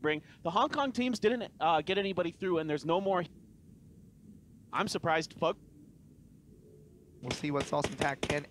bring. The Hong Kong teams didn't get anybody through, and there's no more. I'm surprised, Pug. We'll see what Sauce and Tack can.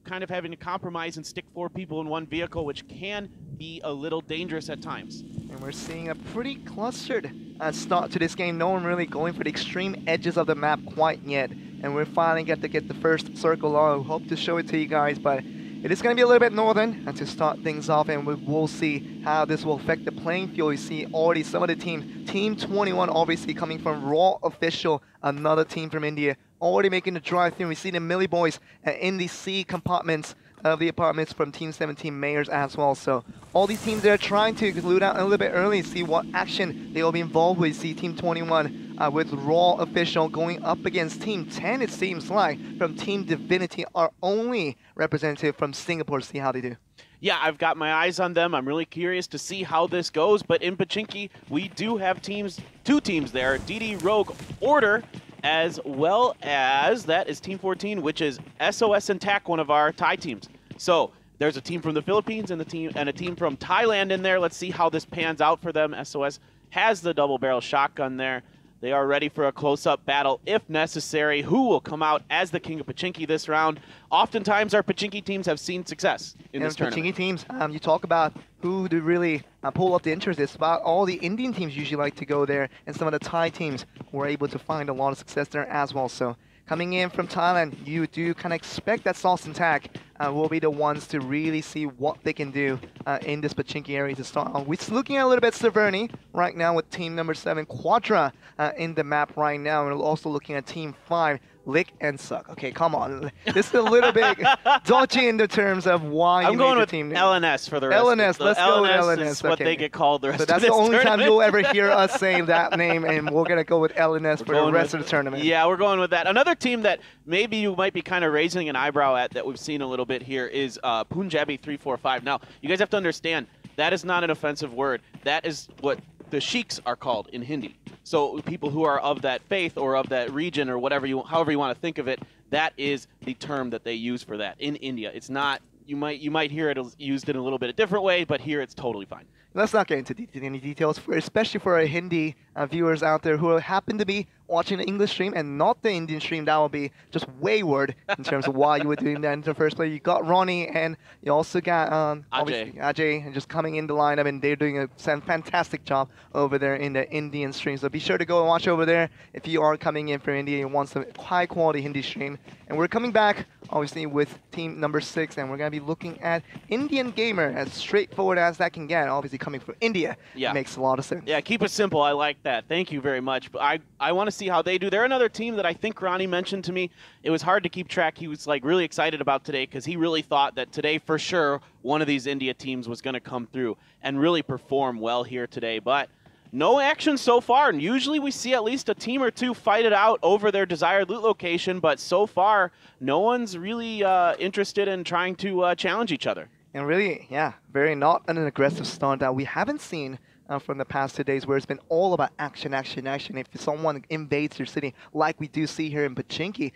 Kind of having to compromise and stick 4 people in one vehicle, which can be a little dangerous at times. And we're seeing a pretty clustered start to this game. No one really going for the extreme edges of the map quite yet. And we're finally get the first circle on. Hope to show it to you guys, but it is going to be a little bit northern to start things off, and we'll see how this will affect the playing field. You see already some of the teams, Team 21 obviously coming from Raw Official, another team from India, already making the drive through. We see the Millie boys in the C compartments of the apartments from Team 17 Mayors as well. So all these teams are trying to loot out a little bit early, see what action they will be involved with. See Team 21 with Raw Official going up against Team 10, it seems like, from Team Divinity, our only representative from Singapore, to see how they do. Yeah, I've got my eyes on them. I'm really curious to see how this goes. But in Pachinki, we do have teams, 2 teams there, DD Rogue Order, as well as that is Team 14, which is SOS and TAC, one of our Thai teams. So there's a team from the Philippines and a team from Thailand in there. Let's see how this pans out for them. SOS has the double barrel shotgun there. They are ready for a close-up battle if necessary. Who will come out as the king of Pachinki this round? Oftentimes, our Pachinki teams have seen success in this tournament. Pachinki teams, you talk about who to really pull up the interest. It's about all the Indian teams usually like to go there, and some of the Thai teams were able to find a lot of success there as well. So coming in from Thailand, you do kind of expect that Sauce and Tack will be the ones to really see what they can do in this Pachinki area to start on. We're looking at a little bit Severny right now with team number 7, Quadra, in the map right now. And we're also looking at team 5, Lick and Suck. Okay, come on. This is a little bit dodgy in the terms of why I'm you going made with the team. LNS for the rest. LNS, let's go with LNS. Is what they get called the rest so that's of this the only tournament. time you'll ever hear us saying that name, and we're going to go with LNS for the rest of the tournament. Yeah, we're going with that. Another team that maybe you might be kind of raising an eyebrow at that we've seen a little bit here is Punjabi 345. Now, you guys have to understand, that is not an offensive word. That is what the sheiks are called in Hindi. So people who are of that faith or of that region or whatever however you want to think of it, that is the term that they use for that in India. It's not, you might hear it used in a little bit a different way, but here it's totally fine. Let's not get into any details, especially for our Hindi viewers out there who happen to be watching the English stream and not the Indian stream. That will be just wayward in terms of why you were doing that in the first place. You got Ronnie, and you also got Ajay, and just coming in the lineup, and they're doing a fantastic job over there in the Indian stream. So be sure to go and watch over there if you are coming in from India and want some high-quality Hindi stream. And we're coming back, obviously, with team number 6, and we're going to be looking at Indian Gamer, as straightforward as that can get. Obviously, coming from India, it makes a lot of sense. Yeah, keep it simple. I like that. Thank you very much. But I want to see how they do. They're another team that I think Ronnie mentioned to me. It was hard to keep track. He was like really excited about today because he really thought that today for sure one of these India teams was going to come through and really perform well here today. But no action so far, and usually we see at least a team or two fight it out over their desired loot location, but so far no one's really interested in trying to challenge each other. And really, yeah, very not an aggressive start that we haven't seen from the past 2 days, where it's been all about action, action, action. If someone invades your city, like we do see here in Pachinki,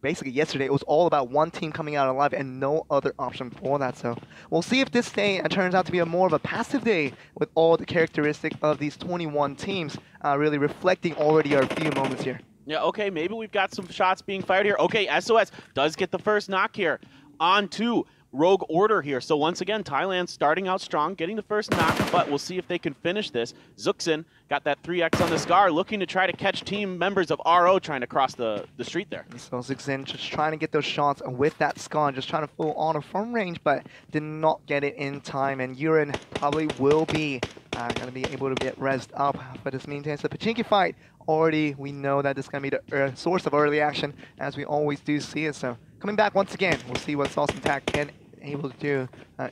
basically yesterday it was all about one team coming out alive and no other option for that. So we'll see if this day turns out to be more of a passive day with all the characteristics of these 21 teams really reflecting already our few moments here. Yeah, okay, maybe we've got some shots being fired here. Okay, SOS does get the first knock here. On to Rogue Order here. So once again, Thailand starting out strong, getting the first knock, but we'll see if they can finish this. Zuxin got that 3x on the Scar, looking to try to catch team members of RO trying to cross the street there. So Zuxin just trying to get those shots with that Scar, just trying to full honor from range, but did not get it in time. And Urin probably will be going to be able to get rezzed up. But this meantime, the Pachinki fight, already we know that this is going to be the source of early action, as we always do see it. So coming back once again, we'll see what Sauce and Tack can able to do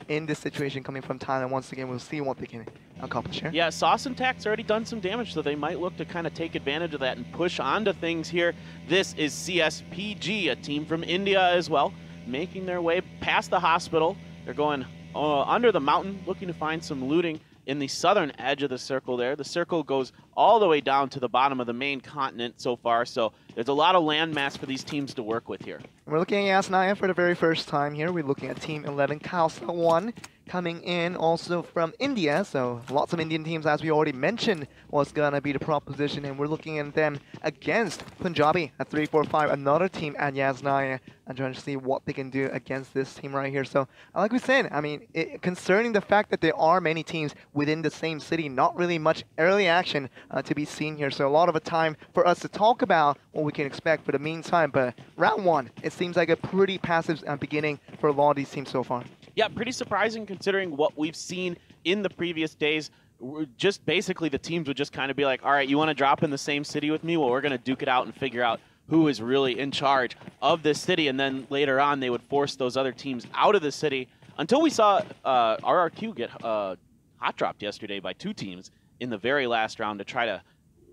in this situation coming from Thailand. Once again, we'll see what they can accomplish here. Yeah, Sauce and Tack's already done some damage, so they might look to kind of take advantage of that and push onto things here. This is CSPG, a team from India as well, making their way past the hospital. They're going under the mountain, looking to find some looting in the southern edge of the circle there. The circle goes all the way down to the bottom of the main continent so far, so there's a lot of landmass for these teams to work with here. We're looking at Yasnaya for the very first time here. We're looking at Team 11 Khalsa 1 coming in also from India. So lots of Indian teams, as we already mentioned, was going to be the proposition. And we're looking at them against Punjabi at 3-4-5, another team at Yasnaya, and trying to see what they can do against this team right here. So like we said, I mean, concerning the fact that there are many teams within the same city, not really much early action to be seen here. So a lot of a time for us to talk about what we can expect for the meantime. But round one, it seems like a pretty passive beginning for a lot of these teams so far. Yeah, pretty surprising considering what we've seen in the previous days. Just basically the teams would just kind of be like, all right, you want to drop in the same city with me? Well, we're going to duke it out and figure out who is really in charge of this city. And then later on, they would force those other teams out of the city until we saw RRQ get hot dropped yesterday by 2 teams in the very last round to try to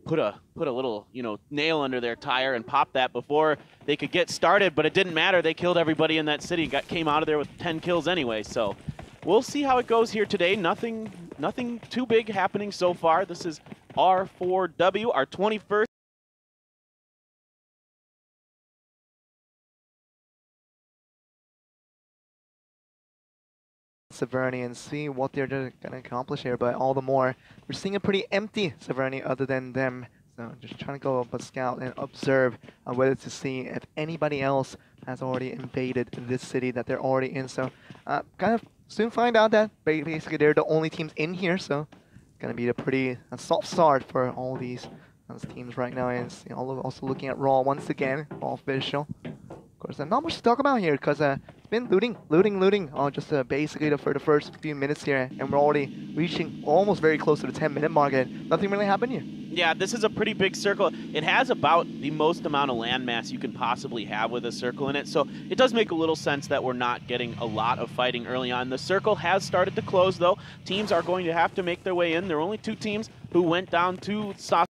put a little, nail under their tire and pop that before they could get started, but it didn't matter. They killed everybody in that city, came out of there with 10 kills anyway. So we'll see how it goes here today. Nothing too big happening so far. This is R4W, our 21st. Severny and see what they're going to accomplish here, but all the more, we're seeing a pretty empty Severny other than them. So just trying to go up a scout and observe whether to see if anybody else has already invaded this city that they're already in. So kind of soon find out that basically they're the only teams in here. So it's going to be a soft start for all these teams right now. And also looking at Raw once again, Raw official. Of course, not much to talk about here because been looting, just basically for the first few minutes here, and we're already reaching almost very close to the 10-minute mark, and nothing really happened here. Yeah, this is a pretty big circle. It has about the most amount of landmass you can possibly have with a circle in it, so it does make a little sense that we're not getting a lot of fighting early on. The circle has started to close, though. Teams are going to have to make their way in. There are only 2 teams who went down to South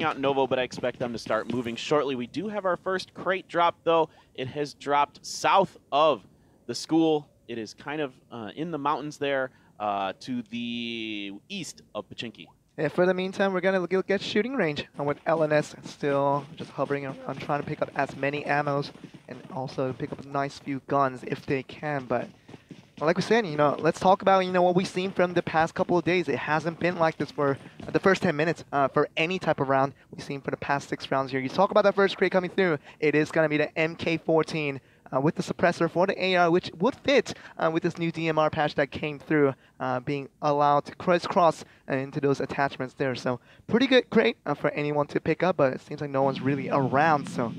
out Novo, but I expect them to start moving shortly. We do have our first crate drop, though. It has dropped south of the school. It is kind of in the mountains there to the east of Pachinki. Yeah, for the meantime, we're going to get shooting range. And with LNS still just hovering around, trying to pick up as many ammos and also pick up a nice few guns if they can. But like we said, let's talk about, what we've seen from the past couple of days. It hasn't been like this for the first 10 minutes for any type of round we've seen for the past 6 rounds here. You talk about that first crate coming through. It is going to be the MK14 with the suppressor for the AR, which would fit with this new DMR patch that came through, being allowed to crisscross into those attachments there. So pretty good crate for anyone to pick up, but it seems like no one's really around. So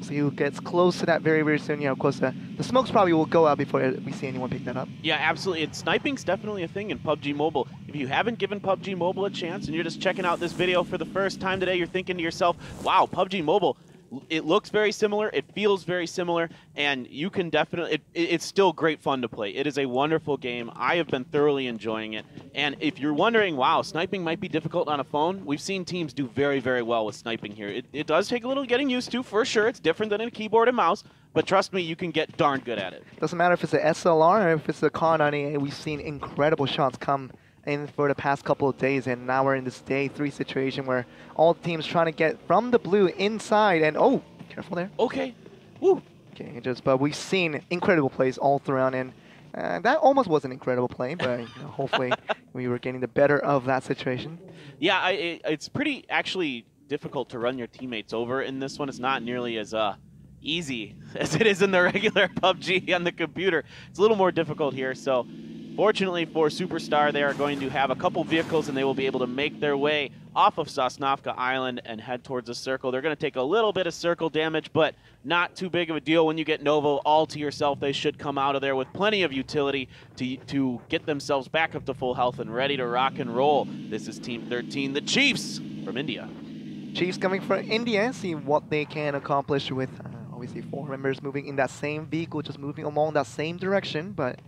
see who gets close to that very, very soon. Of course, the smokes probably will go out before we see anyone pick that up. Yeah, absolutely. And sniping's definitely a thing in PUBG Mobile. If you haven't given PUBG Mobile a chance and you're just checking out this video for the first time today, you're thinking to yourself, wow, PUBG Mobile, it looks very similar, it feels very similar, and you can definitely, it's still great fun to play. It is a wonderful game. I have been thoroughly enjoying it. And if you're wondering, wow, sniping might be difficult on a phone, we've seen teams do very, very well with sniping here. It does take a little getting used to, for sure. It's different than a keyboard and mouse, but trust me, you can get darn good at it. Doesn't matter if it's an SLR or if it's a Car 98, we've seen incredible shots come in for the past couple of days, and now we're in this day 3 situation where all teams trying to get from the blue inside, and oh, careful there. Okay. Woo. Okay, but we've seen incredible plays all throughout, and that almost was an incredible play, but hopefully we were getting the better of that situation. Yeah, it's pretty actually difficult to run your teammates over in this one. It's not nearly as easy as it is in the regular PUBG on the computer. It's a little more difficult here, so fortunately for Superstar, they are going to have a couple vehicles and they will be able to make their way off of Sosnovka Island and head towards the circle. They're going to take a little bit of circle damage, but not too big of a deal when you get Novo all to yourself. They should come out of there with plenty of utility to get themselves back up to full health and ready to rock and roll. This is Team 13, the Chiefs from India. Chiefs coming from India, see what they can accomplish with obviously 4 members moving in that same vehicle, just moving along that same direction, but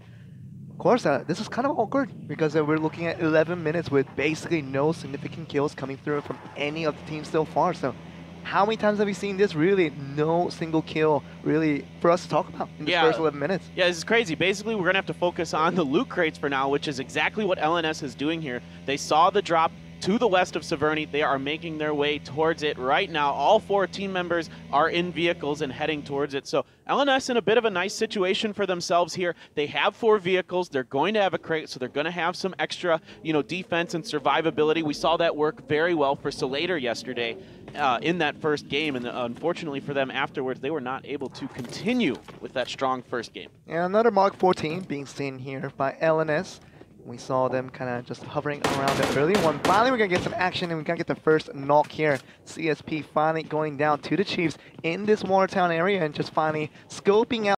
of course, this is kind of awkward because we're looking at 11 minutes with basically no significant kills coming through from any of the teams so far. So how many times have we seen this? Really, no single kill really for us to talk about in the first 11 minutes. Yeah, this is crazy. Basically, we're going to have to focus on the loot crates for now, which is exactly what LNS is doing here. They saw the drop to the west of Severny. They are making their way towards it right now. All 4 team members are in vehicles and heading towards it. So LNS in a bit of a nice situation for themselves here. They have 4 vehicles. They're going to have a crate, so they're going to have some extra, defense and survivability. We saw that work very well for Solator yesterday in that first game, and unfortunately for them afterwards, they were not able to continue with that strong first game. And another Mark 14 being seen here by LNS. We saw them kind of just hovering around the early one. Finally, we're going to get some action, and we're going to get the first knock here. CSP finally going down to the Chiefs in this Watertown area and just finally scoping out